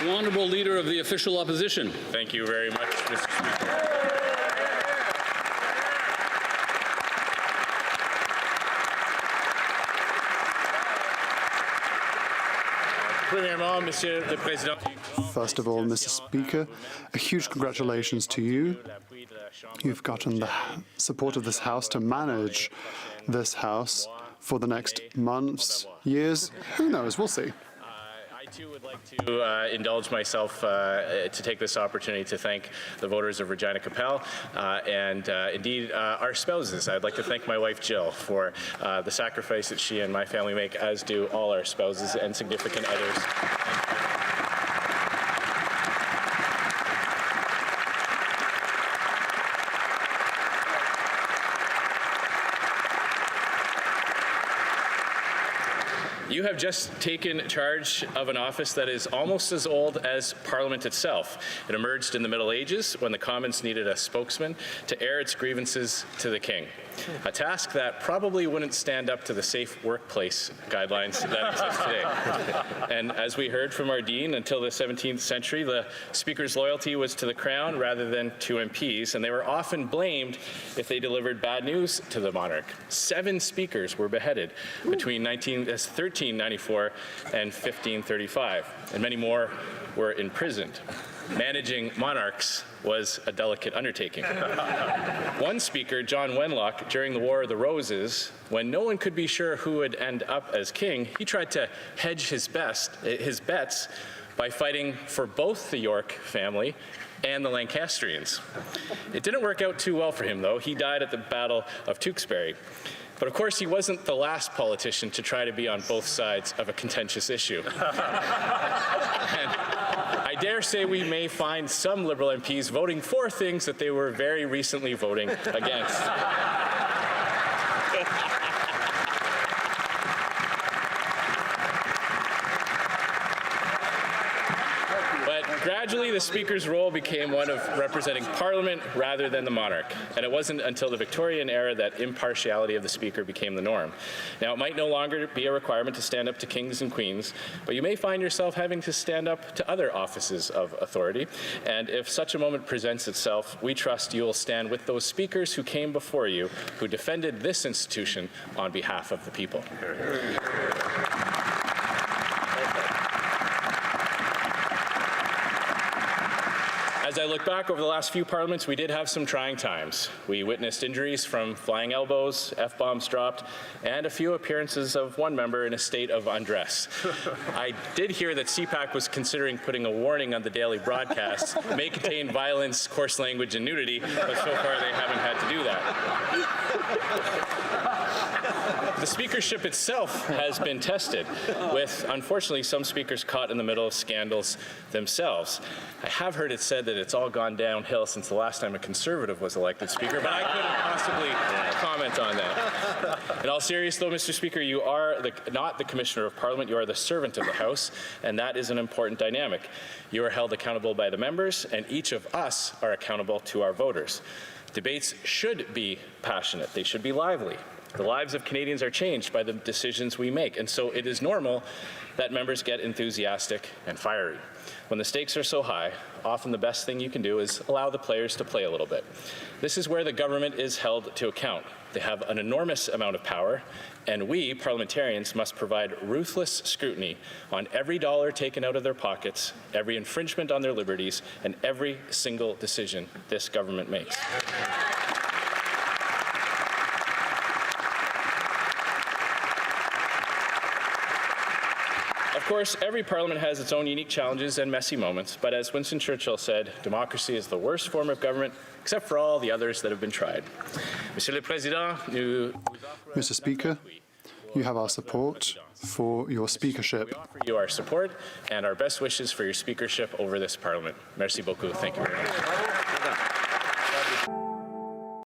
Honourable Leader of the Official Opposition. Thank you very much, Mr. Speaker. First of all, Mr. Speaker, a huge congratulations to you. You've gotten the support of this House to manage this House for the next months, years. Who knows? We'll see. I too would like to indulge myself to take this opportunity to thank the voters of Regina Capel and indeed our spouses. I'd like to thank my wife Jill for the sacrifice that she and my family make, as do all our spouses and significant others. You have just taken charge of an office that is almost as old as Parliament itself. It emerged in the Middle Ages when the Commons needed a spokesman to air its grievances to the King. A task that probably wouldn't stand up to the safe workplace guidelines that exist today. And as we heard from our Dean, until the 17th century, the Speaker's loyalty was to the Crown rather than to MPs, and they were often blamed if they delivered bad news to the monarch. 7 speakers were beheaded between 1394 and 1535, and many more were imprisoned. Managing monarchs was a delicate undertaking. One speaker, John Wenlock, during the War of the Roses, when no one could be sure who would end up as king, he tried to hedge his bets by fighting for both the York family and the Lancastrians. It didn't work out too well for him, though. He died at the Battle of Tewkesbury. But of course, he wasn't the last politician to try to be on both sides of a contentious issue. And I dare say we may find some Liberal MPs voting for things that they were very recently voting against. Gradually, the Speaker's role became one of representing Parliament rather than the monarch, and it wasn't until the Victorian era that impartiality of the Speaker became the norm. Now, it might no longer be a requirement to stand up to kings and queens, but you may find yourself having to stand up to other offices of authority, and if such a moment presents itself, we trust you will stand with those speakers who came before you, who defended this institution on behalf of the people. As I look back over the last few parliaments, we did have some trying times. We witnessed injuries from flying elbows, F-bombs dropped, and a few appearances of one member in a state of undress. I did hear that CPAC was considering putting a warning on the daily broadcasts, may contain violence, coarse language, and nudity, but so far they haven't had to do that. The speakership itself has been tested, with, unfortunately, some speakers caught in the middle of scandals themselves. I have heard it said that it's all gone downhill since the last time a Conservative was elected Speaker, but I couldn't possibly comment on that. In all seriousness, though, Mr. Speaker, you are not the Commissioner of Parliament, you are the servant of the House, and that is an important dynamic. You are held accountable by the members, and each of us are accountable to our voters. Debates should be passionate. They should be lively. The lives of Canadians are changed by the decisions we make, and so it is normal that members get enthusiastic and fiery. When the stakes are so high, often the best thing you can do is allow the players to play a little bit. This is where the government is held to account. They have an enormous amount of power, and we, parliamentarians, must provide ruthless scrutiny on every dollar taken out of their pockets, every infringement on their liberties, and every single decision this government makes. Of course, every parliament has its own unique challenges and messy moments, but as Winston Churchill said, democracy is the worst form of government, except for all the others that have been tried. Mr. Speaker, you have our support for your speakership. We offer you our support and our best wishes for your speakership over this parliament. Merci beaucoup. Thank you very much.